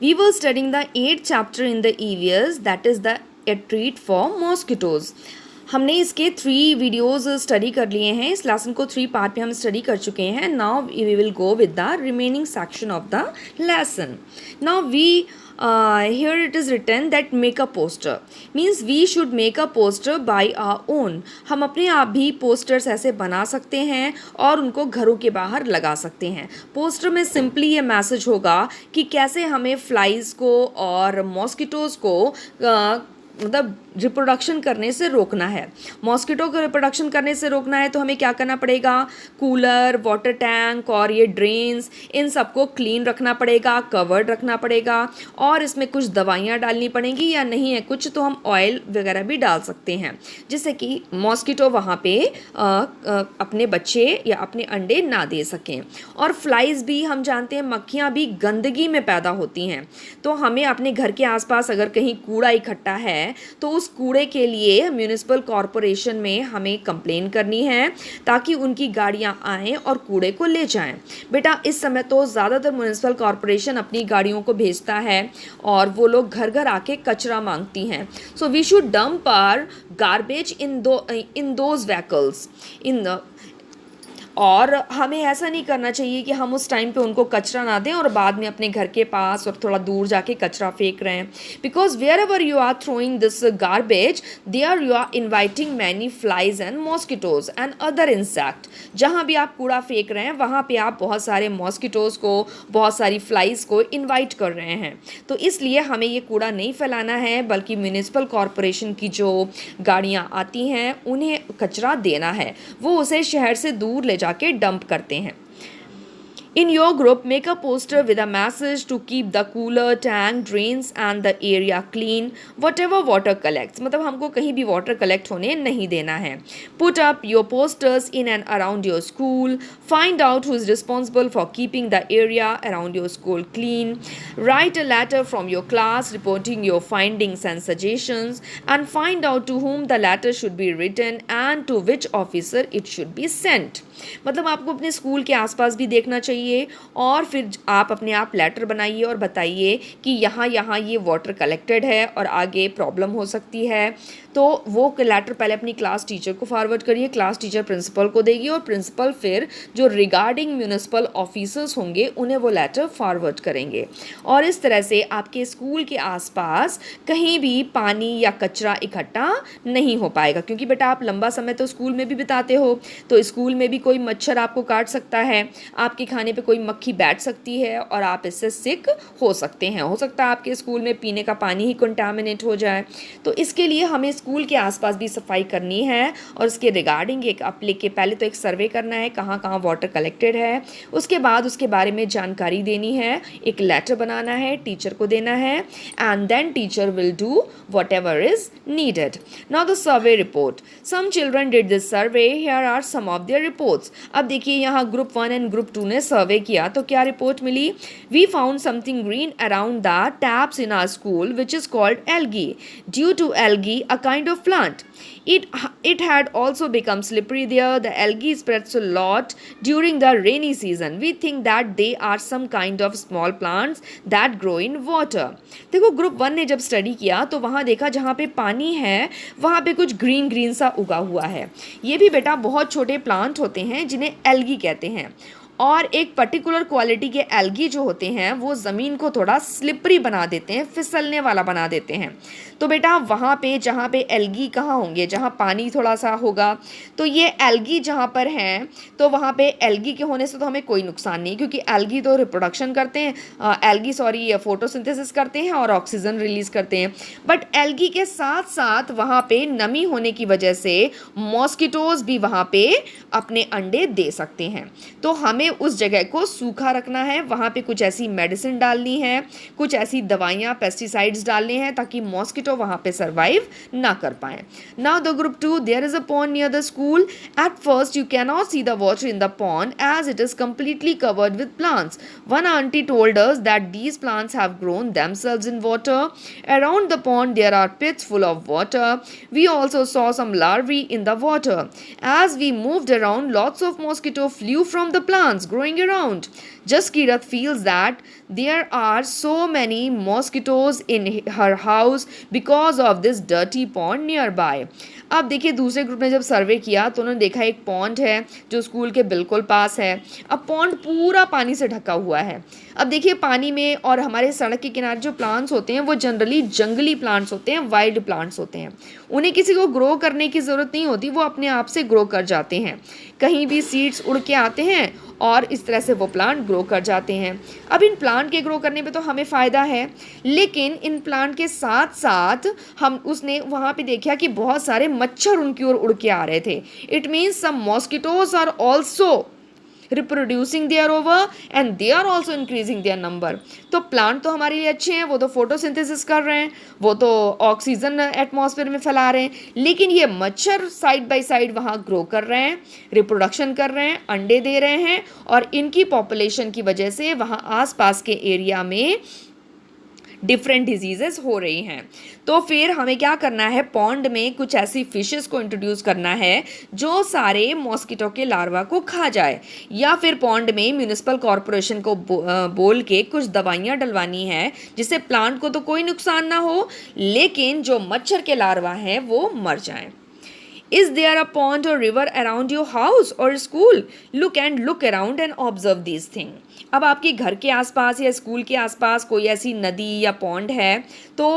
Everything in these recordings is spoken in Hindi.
We were studying the 8th chapter in the EVS, that is the A Treat for Mosquitoes. हमने इसके 3 वीडियोस स्टडी कर लिए हैं. इस लेसन को 3 पार्ट में हम स्टडी कर चुके हैं. Now we will go with the remaining section of the lesson. Now we here it is written that make a poster means we should make a poster by our own. हम अपने आप भी पोस्टर्स ऐसे बना सकते हैं और उनको घरों के बाहर लगा सकते हैं. पोस्टर में सिंपली ये मैसेज होगा कि कैसे हमें फ्लाइज को और मॉस्किटोज़ को मतलब रिप्रोडक्शन करने से रोकना है. मॉस्किटो को रिप्रोडक्शन करने से रोकना है तो हमें क्या करना पड़ेगा, कूलर, वाटर टैंक और ये ड्रेन्स, इन सबको क्लीन रखना पड़ेगा, कवर्ड रखना पड़ेगा और इसमें कुछ दवाइयाँ डालनी पड़ेंगी या नहीं है कुछ तो हम ऑयल वगैरह भी डाल सकते हैं जिससे कि मॉस्किटो वहाँ पे अपने बच्चे या अपने अंडे ना दे सकें. और फ्लाइज भी हम जानते हैं, मक्खियाँ भी गंदगी में पैदा होती हैं. तो हमें अपने घर के आसपास अगर कहीं कूड़ा इकट्ठा है तो उस कूड़े के लिए म्यूनिसिपल कॉरपोरेशन में हमें कंप्लेन करनी है ताकि उनकी गाड़ियां आएँ और कूड़े को ले जाएं. बेटा इस समय तो ज़्यादातर म्यूनिसिपल कॉरपोरेशन अपनी गाड़ियों को भेजता है और वो लोग घर घर आके कचरा मांगती हैं. So we should dump our garbage in those vehicles in the. और हमें ऐसा नहीं करना चाहिए कि हम उस टाइम पे उनको कचरा ना दें और बाद में अपने घर के पास और थोड़ा दूर जाके कचरा फेंक रहे हैं. Because wherever you are throwing this garbage there you are inviting many flies and mosquitoes and other insect. जहाँ भी आप कूड़ा फेंक रहे हैं वहाँ पे आप बहुत सारे मॉस्किटोज़ को, बहुत सारी फ्लाइज को इन्वाइट कर रहे हैं. तो इसलिए हमें ये कूड़ा नहीं फैलाना है बल्कि म्यूनिसिपल कॉरपोरेशन की जो गाड़ियाँ आती हैं उन्हें कचरा देना है. वो उसे शहर से दूर ले जाके डंप करते हैं. In your group, make a poster with a message to keep the cooler, tank, drains and the area clean. Whatever water collects, मतलब हमको कहीं भी water collect होने नहीं देना है. Put up your posters in and around your school. Find out who is responsible for keeping the area around your school clean. Write a letter from your class reporting your findings and suggestions and find out to whom the letter should be written and to which officer it should be sent. मतलब आपको अपने स्कूल के आसपास भी देखना चाहिए और फिर आप अपने आप लेटर बनाइए और बताइए कि यहाँ यहाँ ये वाटर कलेक्टेड है और आगे प्रॉब्लम हो सकती है. तो वो लेटर पहले अपनी क्लास टीचर को फॉरवर्ड करिए, क्लास टीचर प्रिंसिपल को देगी और प्रिंसिपल फिर जो रिगार्डिंग म्यूनिसिपल ऑफिसर्स होंगे उन्हें वो लेटर फॉरवर्ड करेंगे. और इस तरह से आपके स्कूल के आसपास कहीं भी पानी या कचरा इकट्ठा नहीं हो पाएगा. क्योंकि बेटा आप लंबा समय तो स्कूल में भी बिताते हो, तो स्कूल में भी कोई मच्छर आपको काट सकता है, आपके खाने पे कोई मक्खी बैठ सकती है और आप इससे सिक हो सकते हैं. हो सकता है आपके स्कूल में पीने का पानी ही कंटामिनेट हो जाए. तो इसके लिए हमें स्कूल के आसपास भी सफाई करनी है और इसके रिगार्डिंग एक आप लेके पहले तो एक सर्वे करना है कहाँ कहाँ वाटर कलेक्टेड है. उसके बाद उसके बारे में जानकारी देनी है, एक लेटर बनाना है, टीचर को देना है and then teacher will do whatever is needed. Now the survey report. Some children did this survey. Here are some of their reports. अब देखिए यहाँ ग्रुप 1 एंड ग्रुप 2 ने सर्वे किया तो क्या रिपोर्ट मिली. We found something green around the taps in our school which is called algae. Due to algae a kind of plant. It had also become slippery there. The algae spreads a lot during the rainy season. We think that they are some kind of small plants that grow in water. देखो ग्रुप 1 ने जब स्टडी किया तो वहाँ देखा जहाँ पे पानी है वहाँ पे कुछ ग्रीन ग्रीन सा उगा हुआ है. ये भी बेटा बहुत छोटे प्लांट होते हैं जिन्हें एल्गी कहते हैं और एक पर्टिकुलर क्वालिटी के एल्गी जो होते हैं वो ज़मीन को थोड़ा स्लिपरी बना देते हैं, फिसलने वाला बना देते हैं. तो बेटा वहाँ पे जहाँ पे एल्गी कहाँ होंगे, जहाँ पानी थोड़ा सा होगा, तो ये एल्गी जहाँ पर हैं तो वहाँ पे एल्गी के होने से तो हमें कोई नुकसान नहीं क्योंकि एल्गी तो रिप्रोडक्शन करते हैं, फोटोसिंथेसिस करते हैं और ऑक्सीजन रिलीज़ करते हैं. बट एल्गी के साथ साथ वहाँ पे नमी होने की वजह से मॉस्किटोज़ भी वहाँ पे अपने अंडे दे सकते हैं. तो हमें उस जगह को सूखा रखना है, वहाँ पे कुछ ऐसी मेडिसिन डालनी है, कुछ ऐसी दवाइयाँ, पेस्टिसाइड्स डालने हैं ताकि मॉस्किटो वहाँ पे सर्वाइव ना कर पाए. Now the group 2. There is a pond near the school. At first you can not see the water in the pond as it is completely covered with plants. One auntie told us that these plants have grown themselves in water. Around the pond there are pits full of water. We also saw some larvae in the water. As we moved around, lots of mosquitoes flew from the plants growing around. Jaskirat feels that there are so many mosquitoes in her house because of this dirty pond nearby. अब देखिए दूसरे ग्रुप ने जब सर्वे किया तो उन्होंने देखा एक पॉन्ड है जो स्कूल के बिल्कुल पास है। अब पॉन्ड पूरा पानी से ढका हुआ है। अब देखिए पानी में और हमारे सड़क के किनारे जो प्लांट्स होते हैं वो जनरली जंगली प्लांट्स होते हैं, वाइल्ड प्लांट्स होते हैं। उन्हें किसी को ग्रो करने की ज़रूरत नहीं होती, वो अपने आप से ग्रो कर जाते हैं। कहीं भी सीड्स उड़ के आते हैं और इस तरह से वो प्लांट ग्रो कर जाते हैं। अब इन प्लांट के ग्रो करने पे तो हमें फ़ायदा है, लेकिन इन प्लांट के साथ साथ उसने वहाँ पे देखा कि बहुत सारे मच्छर उनकी ओर उड़ के आ रहे थे। It means some mosquitoes are also reproducing there over and they are also increasing their number. तो प्लांट तो हमारे लिए अच्छे हैं, वो तो फोटोसिंथेसिस कर रहे हैं, वो तो ऑक्सीजन एटमॉस्फेयर में फैला रहे हैं, लेकिन ये मच्छर साइड बाय साइड वहाँ ग्रो कर रहे हैं, रिप्रोडक्शन कर रहे हैं, अंडे दे रहे हैं, और इनकी पॉपुलेशन की वजह से वहाँ आसपास के एरिया में डिफरेंट डिजीजेस हो रही हैं। तो फिर हमें क्या करना है, पॉन्ड में कुछ ऐसी फिशेस को इंट्रोड्यूस करना है जो सारे मॉस्किटो के लार्वा को खा जाए, या फिर पॉन्ड में म्यूनिसिपल कॉरपोरेशन को बोल के कुछ दवाइयाँ डलवानी है जिससे प्लांट को तो कोई नुकसान ना हो, लेकिन जो मच्छर के लार्वा हैं वो मर जाएं। Is there a pond or river around your house or school? Look around and observe these things. अब आपके घर के आसपास या स्कूल के आसपास कोई ऐसी नदी या पॉन्ड है तो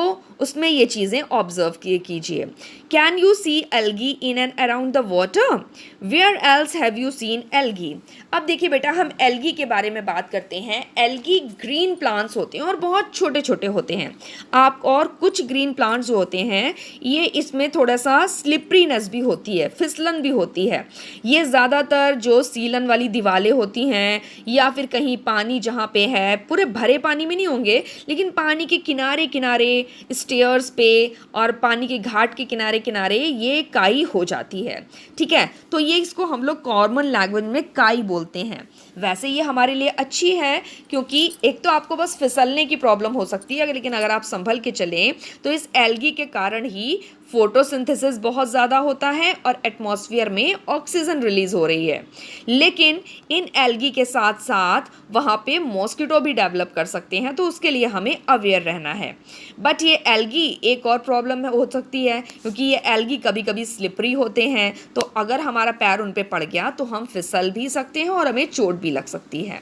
उसमें ये चीज़ें ऑब्जर्व कीजिए। Can you see algae in and around the water? Where else have you seen algae? अब देखिए बेटा, हम एल्गी के बारे में बात करते हैं। एल्गी ग्रीन प्लांट्स होते हैं और बहुत छोटे छोटे होते हैं। आप और कुछ ग्रीन प्लांट्स जो होते हैं ये इसमें थोड़ा सा स्लिपरीनेस भी होती है, फिसलन भी होती है। ये ज़्यादातर जो सीलन वाली दीवारें होती हैं या फिर कहीं पानी जहाँ पे है, पूरे भरे पानी में नहीं होंगे, लेकिन पानी के किनारे किनारे, स्टेयर्स पे और पानी के घाट के किनारे किनारे ये काई हो जाती है। ठीक है, तो ये इसको हम लोग कॉमन लैंग्वेज में काई बोलते हैं। वैसे ये हमारे लिए अच्छी है क्योंकि एक तो आपको बस फिसलने की प्रॉब्लम हो सकती है, लेकिन अगर आप संभल के चलें तो इस एल्गी के कारण ही फोटोसिंथेसिस बहुत ज़्यादा होता है और एटमॉस्फेयर में ऑक्सीजन रिलीज हो रही है। लेकिन इन एल्गी के साथ साथ वहाँ पे मॉस्किटो भी डेवलप कर सकते हैं, तो उसके लिए हमें अवेयर रहना है। बट ये एल्गी एक और प्रॉब्लम हो सकती है क्योंकि ये एल्गी कभी कभी स्लिपरी होते हैं, तो अगर हमारा पैर उन पे पड़ गया तो हम फिसल भी सकते हैं और हमें चोट भी लग सकती है।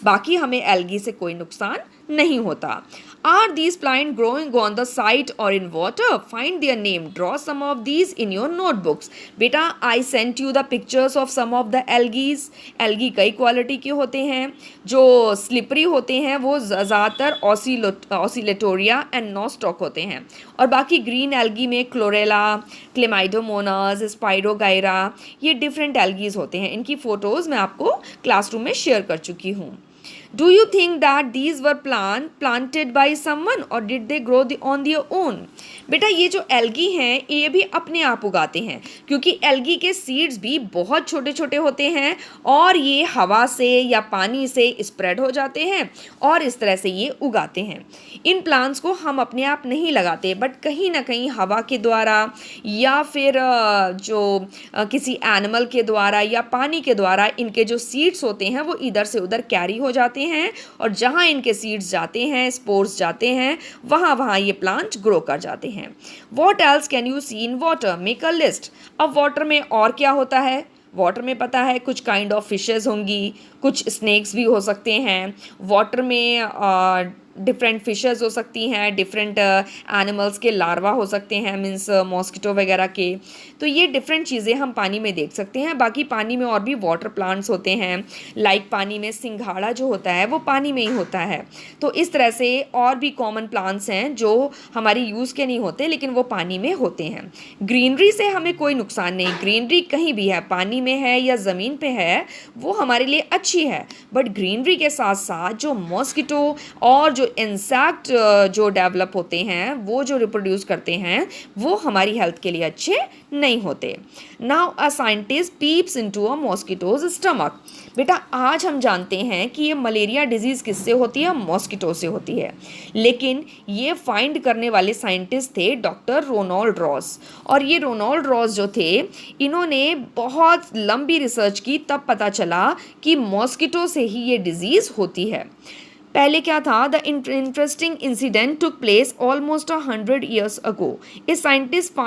बाकी हमें एल्गी से कोई नुकसान नहीं होता। Are these plants growing on the site or in water? Find their name. Draw some of these in your notebooks. बेटा, I sent you the pictures of some of the algae. Algae कई क्वालिटी के होते हैं। जो स्लिपरी होते हैं वो ज़्यादातर ऑसिलेटोरिया एंड नॉस्टॉक होते हैं, और बाकी ग्रीन एल्गी में क्लोरेला, क्लेमाइडोमोनास, स्पाइरोगाइरा, ये डिफरेंट एल्गीज होते हैं। इनकी फ़ोटोज़ मैं आपको क्लासरूम में शेयर कर चुकी हूँ। Do you think that these were planted by someone or did they grow on their own? बेटा, ये जो एल्गी हैं ये भी अपने आप उगाते हैं क्योंकि एल्गी के सीड्स भी बहुत छोटे छोटे होते हैं और ये हवा से या पानी से स्प्रेड हो जाते हैं और इस तरह से ये उगाते हैं। इन प्लांट्स को हम अपने आप नहीं लगाते, बट कहीं ना कहीं हवा के द्वारा या फिर किसी एनिमल के द्वारा या पानी के द्वारा इनके जो सीड्स होते हैं वो इधर से उधर कैरी हो जाते हैं, और जहाँ इनके सीड्स जाते हैं, स्पोर्स जाते हैं, वहाँ ये प्लांट ग्रो कर जाते हैं। What else can you see in water? Make a list. अब वाटर में और क्या होता है? वाटर में पता है कुछ काइंड ऑफ फिशेस होंगी, कुछ स्नेक्स भी हो सकते हैं। वाटर में डिफरेंट फिशेस हो सकती हैं, डिफरेंट एनिमल्स के लार्वा हो सकते हैं, मीन्स मॉस्किटो वगैरह के। तो ये डिफरेंट चीज़ें हम पानी में देख सकते हैं। बाकी पानी में और भी वाटर प्लांट्स होते हैं, लाइक पानी में सिंघाड़ा जो होता है वो पानी में ही होता है। तो इस तरह से और भी कॉमन प्लांट्स हैं जो हमारी यूज़ के नहीं होते लेकिन वो पानी में होते हैं। ग्रीनरी से हमें कोई नुकसान नहीं, ग्रीनरी कहीं भी है, पानी में है या ज़मीन पे है, वो हमारे लिए अच्छी है। बट ग्रीनरी के साथ साथ जो मॉस्किटो और जो इंसेक्ट जो डेवलप होते हैं, वो जो रिप्रोड्यूस करते हैं, वो हमारी हेल्थ के लिए अच्छे नहीं होते। Now a scientist peeps into a mosquitoes stomach. बेटा आज हम जानते हैं कि ये मलेरिया डिजीज़ किससे होती है? मॉस्किटो से होती है। लेकिन ये फाइंड करने वाले साइंटिस्ट थे डॉक्टर रोनाल्ड रॉस। और ये रोनाल्ड रॉस जो थे, इन्होंने बहुत लंबी रिसर्च की, तब पता चला कि मॉस्किटो से ही ये डिजीज़ होती है। पहले क्या था? The interesting incident took place almost 100 years ago. A scientist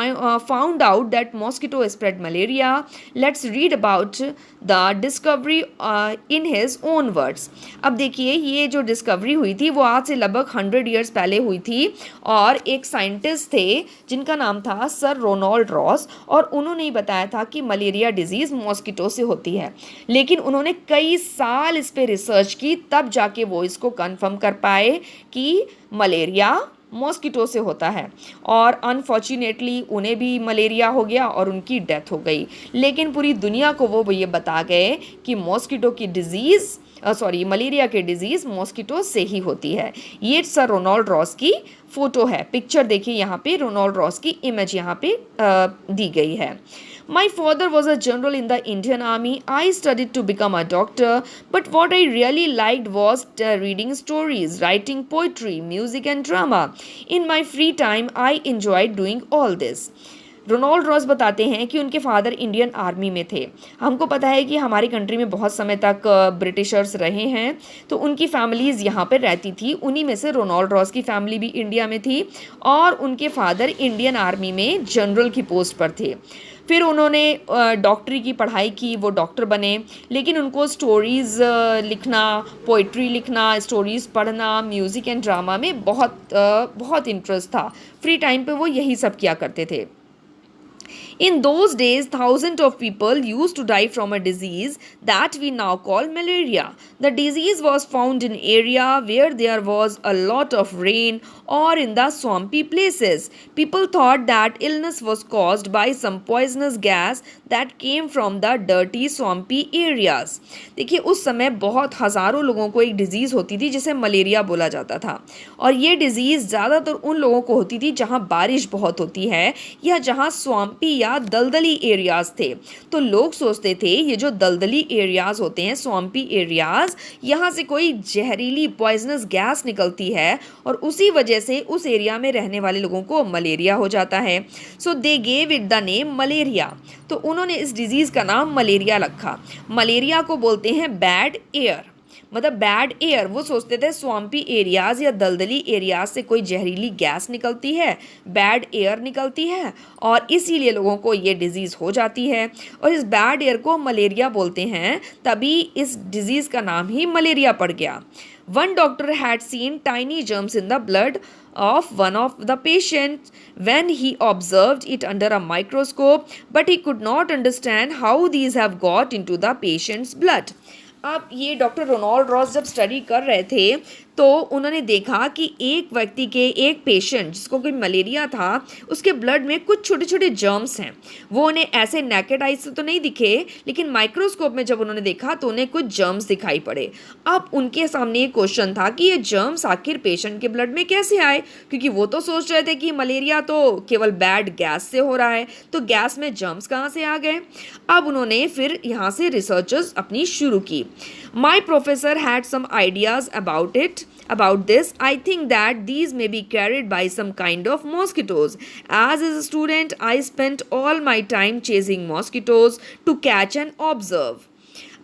found out that mosquito spread malaria. Let's read about the discovery in his own words. अब देखिए, ये जो डिस्कवरी हुई थी वो आज से लगभग 100 years पहले हुई थी, और एक साइंटिस्ट थे जिनका नाम था सर रोनाल्ड रॉस, और उन्होंने ही बताया था कि मलेरिया डिजीज़ मॉस्किटो से होती है। लेकिन उन्होंने कई साल इस पे रिसर्च की, तब जाके वो इसको कंफर्म कर पाए कि मलेरिया मॉस्किटो से होता है। और अनफॉर्चुनेटली उन्हें भी मलेरिया हो गया और उनकी डेथ हो गई। लेकिन पूरी दुनिया को वो ये बता गए कि मॉस्किटो की डिजीज़ मलेरिया की डिजीज़ मॉस्किटो से ही होती है। ये सर रोनाल्ड रॉस की फ़ोटो है, पिक्चर देखिए यहाँ पे, रोनाल्ड रॉस की इमेज यहाँ पे दी गई है। My father was a general in the Indian Army. I studied to become a doctor, but what I really liked was reading stories, writing poetry, music, and drama. In my free time, I enjoyed doing all this. Ronald Ross बताते हैं कि उनके फादर इंडियन आर्मी में थे। हमको पता है कि हमारी कंट्री में बहुत समय तक ब्रिटिशर्स रहे हैं, तो उनकी फैमिलीज़ यहाँ पर रहती थी। उन्हीं में से रोनाल्ड रॉस की फैमिली भी इंडिया में थी, और उनके फादर इंडियन आर्मी में जनरल की पोस्ट पर थे। फिर उन्होंने डॉक्टरी की पढ़ाई की, वो डॉक्टर बने। लेकिन उनको स्टोरीज़ लिखना, पोइट्री लिखना, स्टोरीज़ पढ़ना, म्यूज़िक एंड ड्रामा में बहुत इंटरेस्ट था। फ्री टाइम पे वो यही सब किया करते थे। In those days, thousands of people used to die from a disease that we now call malaria. The disease was found in area where there was a lot of rain or in the swampy places. People thought that illness was caused by some poisonous gas that came from the dirty swampy areas. देखिए, उस समय बहुत हज़ारों लोगों को एक डिजीज़ होती थी जिसे मलेरिया बोला जाता था, और ये डिजीज़ ज़्यादातर उन लोगों को होती थी जहाँ बारिश बहुत होती है या जहाँ स्वाम्पी या दलदली एरियाज़ थे। तो लोग सोचते थे ये जो दलदली एरियाज़ होते हैं, स्वाम्पी एरियाज़, यहाँ से कोई जहरीली पॉइजनस गैस निकलती है और उसी वजह से उस एरिया में रहने वाले लोगों को मलेरिया हो जाता है। So they gave it the name malaria. तो उन्होंने इस डिजीज़ का नाम मलेरिया रखा। मलेरिया को बोलते हैं बैड एयर, मतलब बैड एयर। वो सोचते थे स्वाम्पी एरियाज़ या दलदली एरियाज से कोई जहरीली गैस निकलती है, बैड एयर निकलती है, और इसीलिए लोगों को ये डिजीज़ हो जाती है, और इस बैड एयर को मलेरिया बोलते हैं। तभी इस डिजीज़ का नाम ही मलेरिया पड़ गया। One doctor had seen tiny germs in the blood of one of the patients when he observed it under a microscope, but he could not understand how these have got into the patient's blood. अब ये डॉक्टर रोनाल्ड रॉस जब स्टडी कर रहे थे तो उन्होंने देखा कि एक व्यक्ति के, एक पेशेंट जिसको कोई मलेरिया था, उसके ब्लड में कुछ छोटे छोटे जर्म्स हैं। वो उन्हें ऐसे नेकेड आई से तो नहीं दिखे, लेकिन माइक्रोस्कोप में जब उन्होंने देखा तो उन्हें कुछ जर्म्स दिखाई पड़े। अब उनके सामने एक क्वेश्चन था कि ये जर्म्स आखिर पेशेंट के ब्लड में कैसे आए, क्योंकि वो तो सोच रहे थे कि मलेरिया तो केवल बैड गैस से हो रहा है, तो गैस में जर्म्स कहाँ से आ गए। अब उन्होंने फिर यहाँ से रिसर्चेस अपनी शुरू की। My professor had some ideas about this. I think that these may be carried by some kind of mosquitoes. As a student, I spent all my time chasing mosquitoes to catch and observe.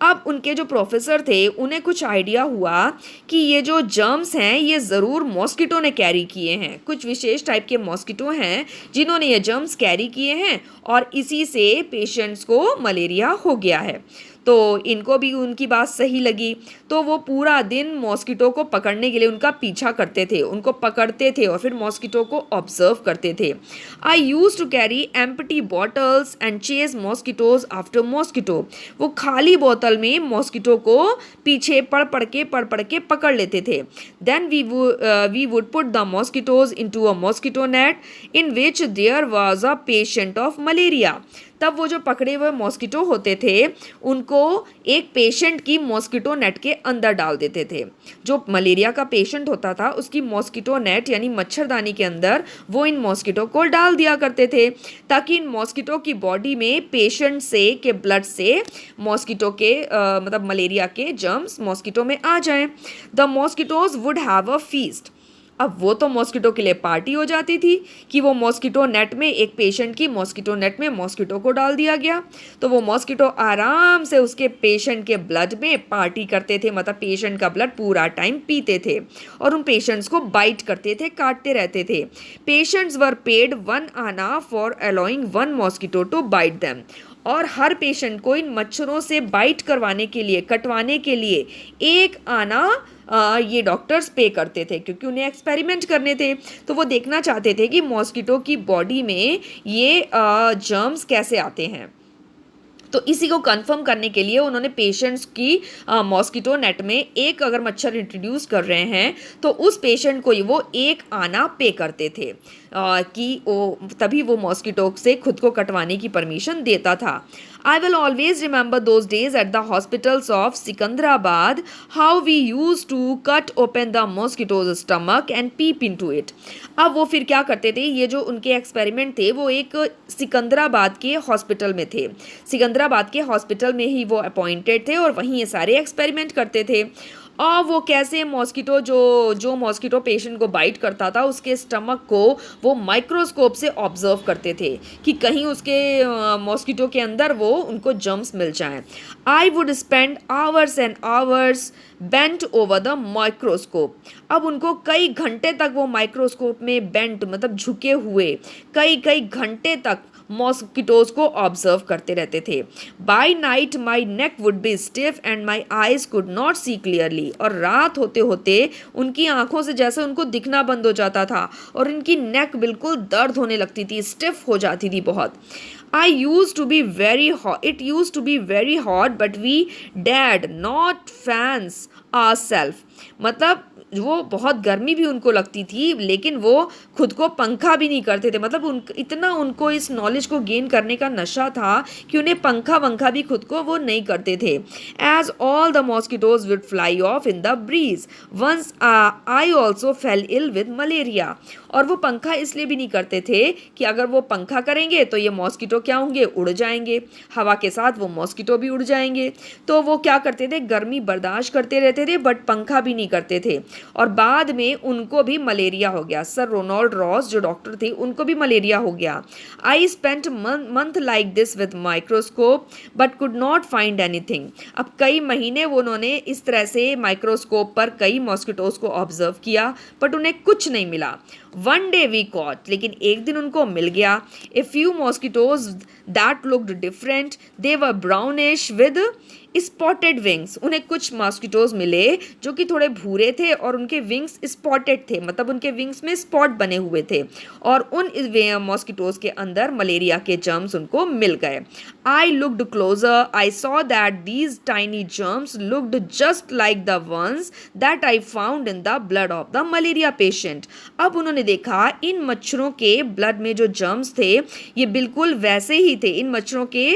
अब उनके जो प्रोफेसर थे उन्हें कुछ आइडिया हुआ कि ये जो जर्म्स हैं ये ज़रूर मॉस्किटो ने कैरी किए हैं। कुछ विशेष टाइप के मॉस्किटो हैं जिन्होंने ये जर्म्स कैरी किए हैं, और इसी से पेशेंट्स को मलेरिया हो गया है। तो इनको भी उनकी बात सही लगी, तो वो पूरा दिन मॉस्किटो को पकड़ने के लिए उनका पीछा करते थे, उनको पकड़ते थे और फिर मॉस्किटो को ऑब्जर्व करते थे। I use to carry empty bottles and chase mosquitoes after mosquito. वो खाली बोतल में मॉस्किटो को पीछे पढ़ के पकड़ लेते थे। Then we would put the mosquitoes into a mosquito net in which there was a patient of malaria. तब वो जो पकड़े हुए मॉस्किटो होते थे उनको एक पेशेंट की मॉस्किटो नेट के अंदर डाल देते थे। जो मलेरिया का पेशेंट होता था उसकी मॉस्किटो नेट यानी मच्छरदानी के अंदर वो इन मॉस्किटो को डाल दिया करते थे, ताकि इन मॉस्किटो की बॉडी में पेशेंट से के ब्लड से मॉस्किटो के मतलब मलेरिया के जर्म्स मॉस्किटो में आ जाएं। The mosquitoes would have a feast. अब वो तो मॉस्किटो के लिए पार्टी हो जाती थी कि वो मॉस्किटो नेट में एक पेशेंट की मॉस्किटो नेट में मॉस्किटो को डाल दिया गया, तो वो मॉस्किटो आराम से उसके पेशेंट के ब्लड में पार्टी करते थे, मतलब पेशेंट का ब्लड पूरा टाइम पीते थे और उन पेशेंट्स को बाइट करते थे, काटते रहते थे। Patients were paid 1 anna for allowing 1 mosquito to bite them. और हर पेशेंट को इन मच्छरों से बाइट करवाने के लिए, कटवाने के लिए 1 आना ये डॉक्टर्स पे करते थे, क्योंकि उन्हें एक्सपेरिमेंट करने थे। तो वो देखना चाहते थे कि मॉस्किटो की बॉडी में ये जर्म्स कैसे आते हैं। तो इसी को कंफर्म करने के लिए उन्होंने पेशेंट्स की मॉस्किटो नेट में एक अगर मच्छर इंट्रोड्यूस कर रहे हैं तो उस पेशेंट को ही वो 1 आना पे करते थे कि वो तभी वो मॉस्किटो से खुद को कटवाने की परमिशन देता था। I will always remember those days at the hospitals of Sikandrabad, how we used to cut open the mosquito's stomach and peep into it. अब वो फिर क्या करते थे, ये जो उनके एक्सपेरिमेंट थे वो एक सिकंदराबाद के हॉस्पिटल में थे। सिकंदराबाद के हॉस्पिटल में ही वो अपॉइंटेड थे और वहीं ये सारे एक्सपेरिमेंट करते थे। और वो कैसे मॉस्किटो जो मॉस्किटो पेशेंट को बाइट करता था उसके स्टमक को वो माइक्रोस्कोप से ऑब्जर्व करते थे कि कहीं उसके मॉस्किटो के अंदर वो उनको जर्म्स मिल जाएं। I would spend hours and hours bent over the microscope. अब उनको कई घंटे तक वो माइक्रोस्कोप में बेंट मतलब झुके हुए कई घंटे तक मॉस्किटोज को ऑब्जर्व करते रहते थे। By night my neck would be stiff and my eyes could not see clearly. और रात होते होते उनकी आंखों से जैसे उनको दिखना बंद हो जाता था और इनकी नेक बिल्कुल दर्द होने लगती थी, स्टिफ हो जाती थी बहुत। I used to be very hot. It used to be very hot, but we dared not fans ourselves. मतलब वो बहुत गर्मी भी उनको लगती थी लेकिन वो खुद को पंखा भी नहीं करते थे। मतलब इतना उनको इस नॉलेज को गेन करने का नशा था कि उन्हें पंखा वंखा भी खुद को वो नहीं करते थे। As all the mosquitoes would fly off in the breeze once I also fell ill with malaria. और वो पंखा इसलिए भी नहीं करते थे कि अगर वो पंखा करेंगे तो ये मॉस्किटो क्या होंगे, उड़ जाएंगे, हवा के साथ वो मॉस्किटो भी उड़ जाएंगे। तो वो क्या करते थे, गर्मी बर्दाश्त करते रहते थे बट पंखा भी नहीं करते थे और बाद में उनको भी मलेरिया हो गया। सर रोनाल्ड रॉस जो डॉक्टर थे उनको भी मलेरिया हो गया। I spent month like this with microscope but could not find anything. अब कई महीने वो उन्होंने इस तरह से माइक्रोस्कोप पर कई मॉस्किटोज को ऑब्जर्व किया बट उन्हें कुछ नहीं मिला। वन डे वी कॉट, लेकिन एक दिन उनको मिल गया। A few mosquitoes that looked different, they were brownish with spotted wings. उन्हें कुछ मॉस्किटोज मिले जो कि थोड़े भूरे थे और उनके विंग्स स्पॉटेड थे, मतलब उनके विंग्स में स्पॉट बने हुए थे और उन मॉस्किटोज के अंदर मलेरिया के जर्म्स उनको मिल गए। I looked closer, I saw that these tiny germs looked just like the ones that I found in the blood of the malaria patient. अब उन्होंने देखा इन मच्छरों के ब्लड में जो जर्म्स थे ये बिल्कुल वैसे ही थे। इन मच्छरों के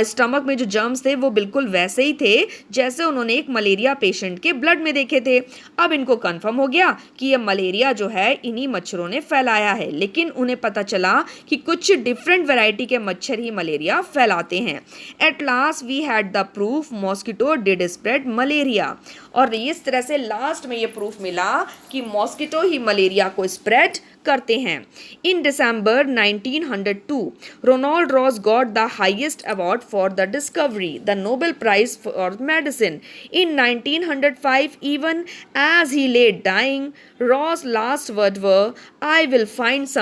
स्टमक में जो जर्म्स थे वो बिल्कुल वैसे ही थे जैसे उन्होंने एक मलेरिया पेशेंट के ब्लड में देखे थे। अब इनको कंफर्म हो गया कि ये मलेरिया जो है इन्हीं मच्छरों ने फैलाया है, लेकिन उन्हें पता चला कि कुछ डिफरेंट वैरायटी के मच्छर ही मलेरिया फैलाते हैं। At last we had the proof mosquito did spread malaria. और इस तरह से लास्ट में ये प्रूफ मिला कि मॉस्किटो ही मलेरिया को स्प्रेड करते हैं। In December 1902 Ronald Ross got the highest award for the discovery, the Nobel prize for medicine. In 1905 even as he lay dying, Ross' last words were, I will find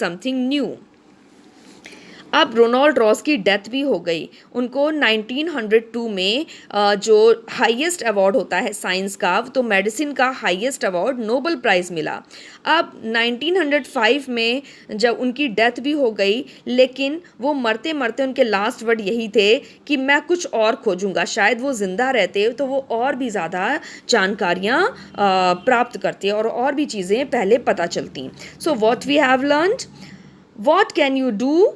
something new. अब रोनाल्ड रॉस की डेथ भी हो गई। उनको 1902 में जो हाईएस्ट अवार्ड होता है साइंस का, तो मेडिसिन का हाईएस्ट अवार्ड नोबेल प्राइज़ मिला। अब 1905 में जब उनकी डेथ भी हो गई, लेकिन वो मरते मरते उनके लास्ट वर्ड यही थे कि मैं कुछ और खोजूंगा। शायद वो ज़िंदा रहते तो वो और भी ज़्यादा जानकारियाँ प्राप्त करते और भी चीज़ें पहले पता चलती। So what we have learned, what can you do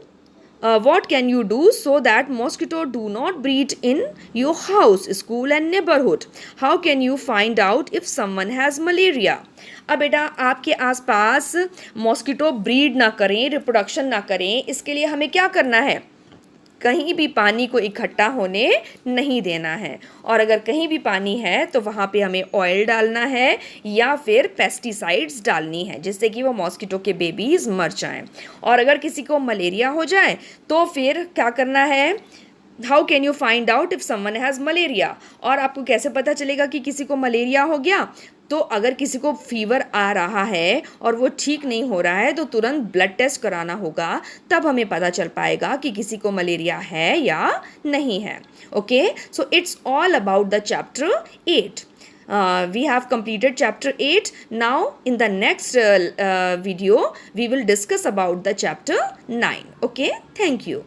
what can you do so that mosquito do not breed in your house, school and neighborhood? How can you find out if someone has malaria? अब बेटा आपके आसपास मॉस्किटो ब्रीड ना करें, रिप्रोडक्शन ना करें, इसके लिए हमें क्या करना है? कहीं भी पानी को इकट्ठा होने नहीं देना है, और अगर कहीं भी पानी है तो वहाँ पे हमें ऑयल डालना है या फिर पेस्टिसाइड्स डालनी है जिससे कि वो मॉस्किटो के बेबीज़ मर जाएं। और अगर किसी को मलेरिया हो जाए तो फिर क्या करना है? How can you find out if someone has malaria? और आपको कैसे पता चलेगा कि किसी को मलेरिया हो गया? तो अगर किसी को फीवर आ रहा है और वो ठीक नहीं हो रहा है तो तुरंत ब्लड टेस्ट कराना होगा, तब हमें पता चल पाएगा कि किसी को मलेरिया है या नहीं है। Okay, so it's all about the chapter 8. We have completed chapter 8. Now in the next video we will discuss about the chapter 9. Okay, thank you.